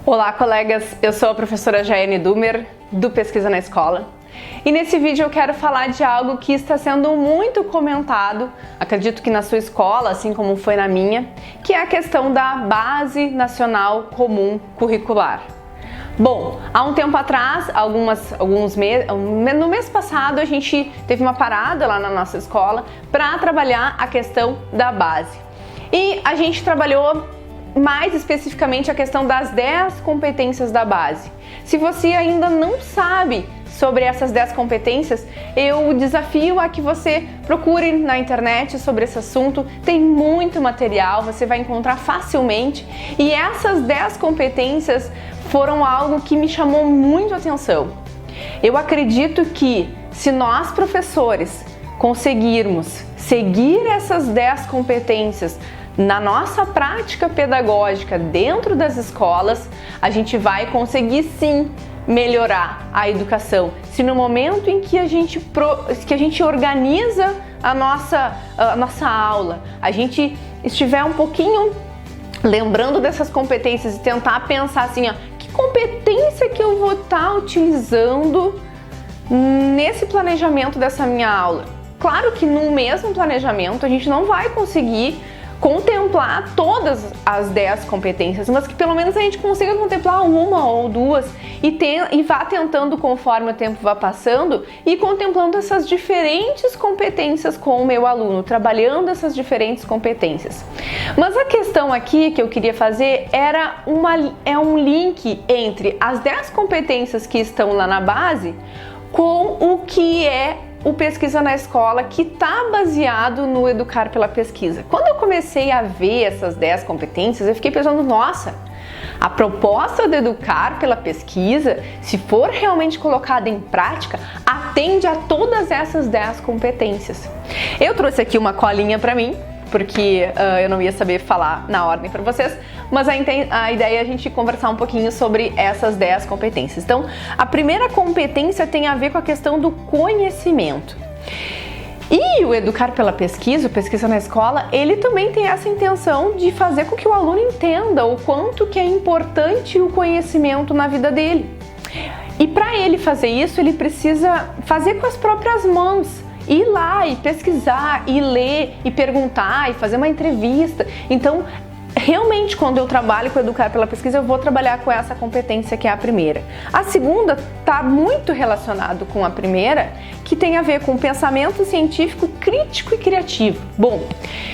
Olá, colegas! Eu sou a professora Jaiane Dumer, do Pesquisa na Escola. E nesse vídeo eu quero falar de algo que está sendo muito comentado, acredito que na sua escola, assim como foi na minha, que é a questão da Base Nacional Comum Curricular. Bom, há um tempo atrás, no mês passado, a gente teve uma parada lá na nossa escola para trabalhar a questão da base. E a gente trabalhou mais especificamente a questão das 10 competências da base. Se você ainda não sabe sobre essas 10 competências, eu desafio a que você procure na internet sobre esse assunto. Tem muito material, você vai encontrar facilmente. E essas 10 competências foram algo que me chamou muito a atenção. Eu acredito que se nós, professores, conseguirmos seguir essas 10 competências na nossa prática pedagógica dentro das escolas, a gente vai conseguir sim melhorar a educação. Se no momento em que a gente organiza a nossa aula, a gente estiver um pouquinho lembrando dessas competências e tentar pensar assim, que competência que eu vou estar utilizando nesse planejamento dessa minha aula? Claro que no mesmo planejamento a gente não vai conseguir contemplar todas as 10 competências, mas que pelo menos a gente consiga contemplar uma ou duas e vá tentando, conforme o tempo vá passando, e contemplando essas diferentes competências com o meu aluno, trabalhando essas diferentes competências. Mas a questão aqui que eu queria fazer é um link entre as 10 competências que estão lá na base com o que é o Pesquisa na Escola, que está baseado no Educar pela Pesquisa. Quando eu comecei a ver essas 10 competências, eu fiquei pensando, nossa, a proposta do Educar pela Pesquisa, se for realmente colocada em prática, atende a todas essas 10 competências. Eu trouxe aqui uma colinha para mim, porque eu não ia saber falar na ordem para vocês, mas a ideia é a gente conversar um pouquinho sobre essas 10 competências. Então, a primeira competência tem a ver com a questão do conhecimento. E o Educar pela Pesquisa, o Pesquisa na Escola, ele também tem essa intenção de fazer com que o aluno entenda o quanto que é importante o conhecimento na vida dele. E para ele fazer isso, ele precisa fazer com as próprias mãos. Ir lá e pesquisar, e ler, e perguntar, e fazer uma entrevista. Então, realmente, quando eu trabalho com Educar pela Pesquisa, eu vou trabalhar com essa competência que é a primeira. A segunda está muito relacionado com a primeira, que tem a ver com pensamento científico crítico e criativo. Bom,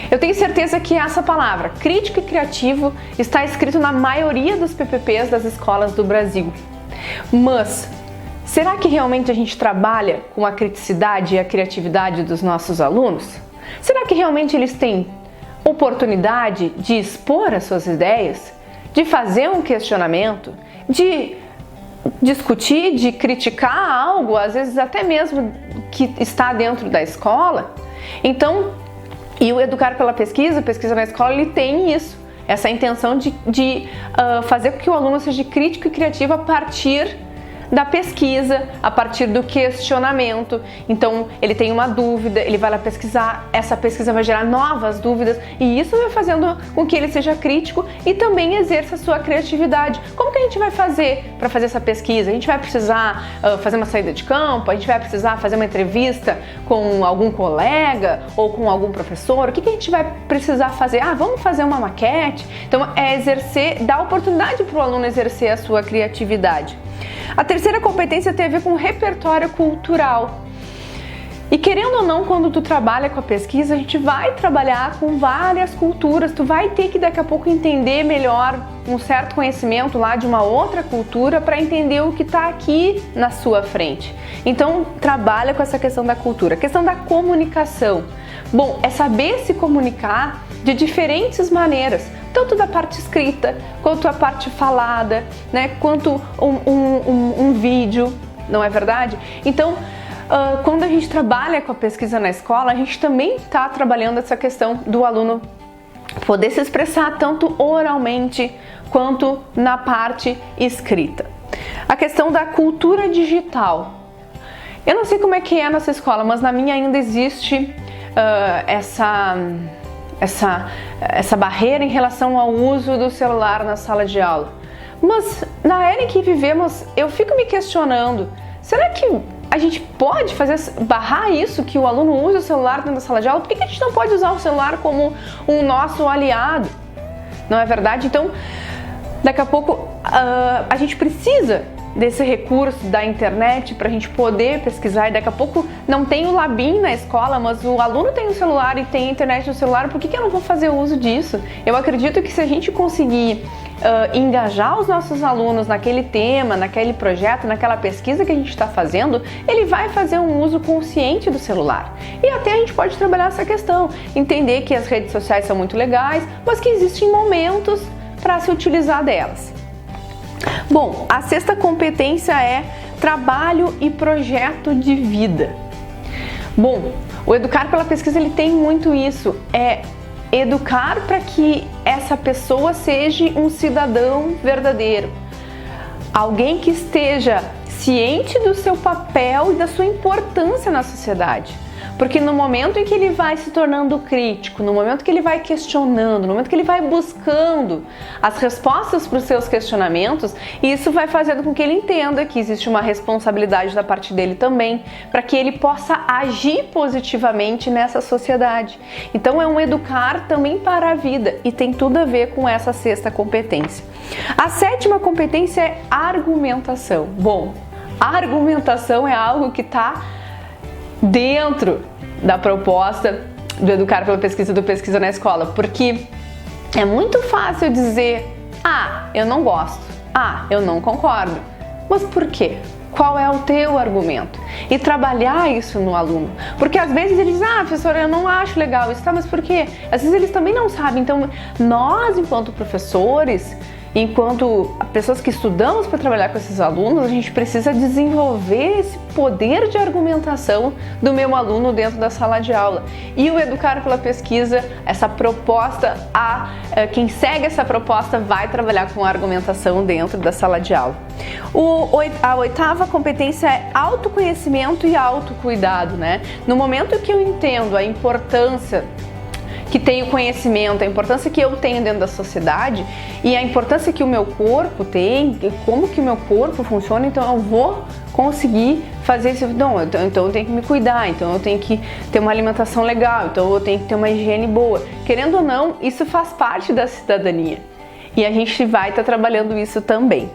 eu tenho certeza que essa palavra, crítico e criativo, está escrito na maioria dos PPPs das escolas do Brasil. Mas será que realmente a gente trabalha com a criticidade e a criatividade dos nossos alunos? Será que realmente eles têm oportunidade de expor as suas ideias, de fazer um questionamento, de discutir, de criticar algo, às vezes até mesmo que está dentro da escola? Então, e o Educar pela Pesquisa, Pesquisa na Escola, ele tem isso, essa intenção de fazer com que o aluno seja crítico e criativo a partir da pesquisa, a partir do questionamento. Então, ele tem uma dúvida, ele vai lá pesquisar, essa pesquisa vai gerar novas dúvidas e isso vai fazendo com que ele seja crítico e também exerça a sua criatividade. Como que a gente vai fazer para fazer essa pesquisa? A gente vai precisar fazer uma saída de campo? A gente vai precisar fazer uma entrevista com algum colega ou com algum professor? O que a gente vai precisar fazer? Vamos fazer uma maquete? Então, é dar oportunidade para o aluno exercer a sua criatividade. A terceira competência tem a ver com repertório cultural. E querendo ou não, quando tu trabalha com a pesquisa, a gente vai trabalhar com várias culturas, tu vai ter que daqui a pouco entender melhor um certo conhecimento lá de uma outra cultura para entender o que está aqui na sua frente. Então, trabalha com essa questão da cultura. A questão da comunicação. Bom, é saber se comunicar de diferentes maneiras, tanto da parte escrita, quanto a parte falada, né, quanto um vídeo, não é verdade? Então, quando a gente trabalha com a pesquisa na escola, a gente também está trabalhando essa questão do aluno poder se expressar tanto oralmente quanto na parte escrita. A questão da cultura digital. Eu não sei como é que é nessa escola, mas na minha ainda existe essa barreira em relação ao uso do celular na sala de aula. Mas na era em que vivemos, eu fico me questionando, será que a gente pode barrar isso, que o aluno use o celular dentro da sala de aula? Por que a gente não pode usar o celular como um nosso aliado? Não é verdade? Então, daqui a pouco a gente precisa desse recurso da internet para a gente poder pesquisar, e daqui a pouco não tem o Labim na escola, mas o aluno tem o celular e tem a internet no celular, por que eu não vou fazer uso disso? Eu acredito que se a gente conseguir engajar os nossos alunos naquele tema, naquele projeto, naquela pesquisa que a gente está fazendo, ele vai fazer um uso consciente do celular. E até a gente pode trabalhar essa questão, entender que as redes sociais são muito legais, mas que existem momentos para se utilizar delas. Bom, a sexta competência é trabalho e projeto de vida. Bom, o Educar pela Pesquisa ele tem muito isso, educar para que essa pessoa seja um cidadão verdadeiro, alguém que esteja ciente do seu papel e da sua importância na sociedade. Porque no momento em que ele vai se tornando crítico, no momento que ele vai questionando, no momento que ele vai buscando as respostas para os seus questionamentos, isso vai fazendo com que ele entenda que existe uma responsabilidade da parte dele também, para que ele possa agir positivamente nessa sociedade. Então é um educar também para a vida e tem tudo a ver com essa sexta competência. A sétima competência é argumentação. Bom, a argumentação é algo que está dentro da proposta do Educar pela Pesquisa, do Pesquisa na Escola, porque é muito fácil dizer, eu não gosto, eu não concordo, mas por quê? Qual é o teu argumento? E trabalhar isso no aluno, porque às vezes eles dizem, professora, eu não acho legal isso, mas por quê? Às vezes eles também não sabem, então nós, enquanto professores, enquanto pessoas que estudamos para trabalhar com esses alunos, a gente precisa desenvolver esse poder de argumentação do meu aluno dentro da sala de aula. E o Educar pela Pesquisa, essa proposta, quem segue essa proposta vai trabalhar com a argumentação dentro da sala de aula. A oitava competência é autoconhecimento e autocuidado, né? No momento que eu entendo a importância que tem o conhecimento, a importância que eu tenho dentro da sociedade e a importância que o meu corpo tem, como que o meu corpo funciona, então eu vou conseguir fazer isso. Não, então eu tenho que me cuidar, então eu tenho que ter uma alimentação legal, então eu tenho que ter uma higiene boa. Querendo ou não, isso faz parte da cidadania e a gente vai estar trabalhando isso também.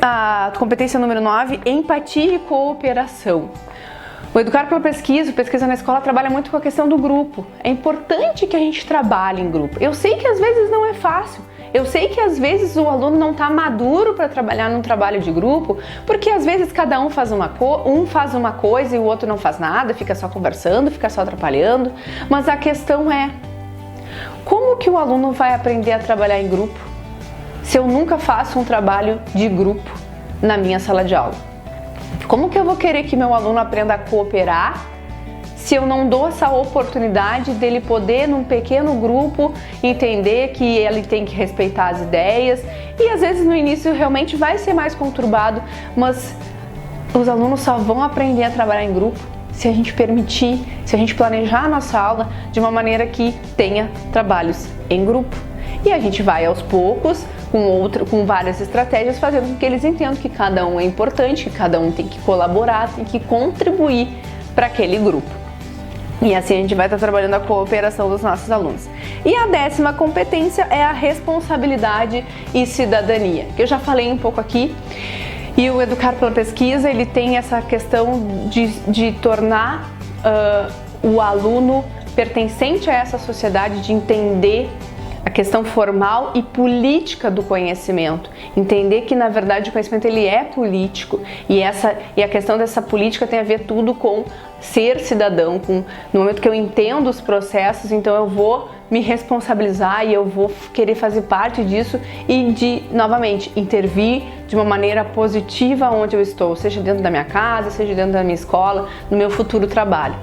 A competência número 9, empatia e cooperação. O Educar pela Pesquisa, o Pesquisa na Escola, trabalha muito com a questão do grupo. É importante que a gente trabalhe em grupo. Eu sei que às vezes não é fácil. Eu sei que às vezes o aluno não está maduro para trabalhar num trabalho de grupo, porque às vezes cada um faz uma coisa e o outro não faz nada, fica só conversando, fica só atrapalhando. Mas a questão é, como que o aluno vai aprender a trabalhar em grupo se eu nunca faço um trabalho de grupo na minha sala de aula? Como que eu vou querer que meu aluno aprenda a cooperar se eu não dou essa oportunidade dele poder, num pequeno grupo, entender que ele tem que respeitar as ideias? E às vezes no início realmente vai ser mais conturbado, mas os alunos só vão aprender a trabalhar em grupo se a gente permitir, se a gente planejar a nossa aula de uma maneira que tenha trabalhos em grupo. E a gente vai aos poucos, com várias estratégias, fazendo com que eles entendam que cada um é importante, que cada um tem que colaborar, tem que contribuir para aquele grupo. E assim a gente vai estar trabalhando a cooperação dos nossos alunos. E a 10ª competência é a responsabilidade e cidadania, que eu já falei um pouco aqui. E o Educar pela Pesquisa, ele tem essa questão de tornar o aluno pertencente a essa sociedade, de entender a questão formal e política do conhecimento, entender que na verdade o conhecimento ele é político e a questão dessa política tem a ver tudo com ser cidadão, no momento que eu entendo os processos, então eu vou me responsabilizar e eu vou querer fazer parte disso e novamente, intervir de uma maneira positiva onde eu estou, seja dentro da minha casa, seja dentro da minha escola, no meu futuro trabalho.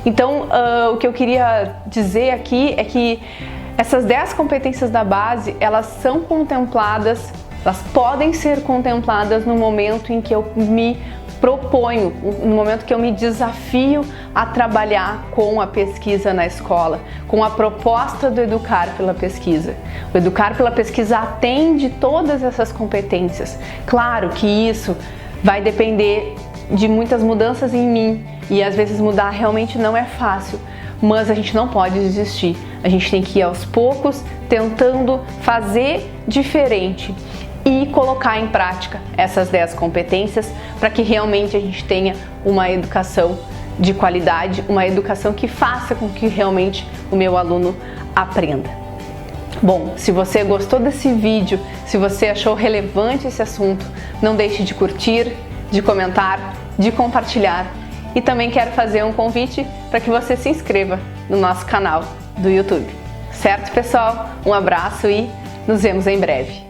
Então, o que eu queria dizer aqui é que essas 10 competências da base, elas são contempladas, elas podem ser contempladas no momento em que eu me proponho, no momento que eu me desafio a trabalhar com a pesquisa na escola, com a proposta do Educar pela Pesquisa. O Educar pela Pesquisa atende todas essas competências. Claro que isso vai depender de muitas mudanças em mim e às vezes mudar realmente não é fácil, mas a gente não pode desistir. A gente tem que ir aos poucos tentando fazer diferente e colocar em prática essas 10 competências para que realmente a gente tenha uma educação de qualidade, uma educação que faça com que realmente o meu aluno aprenda. Bom, se você gostou desse vídeo, se você achou relevante esse assunto, não deixe de curtir, de comentar, de compartilhar. E também quero fazer um convite para que você se inscreva no nosso canal do YouTube. Certo, pessoal? Um abraço e nos vemos em breve.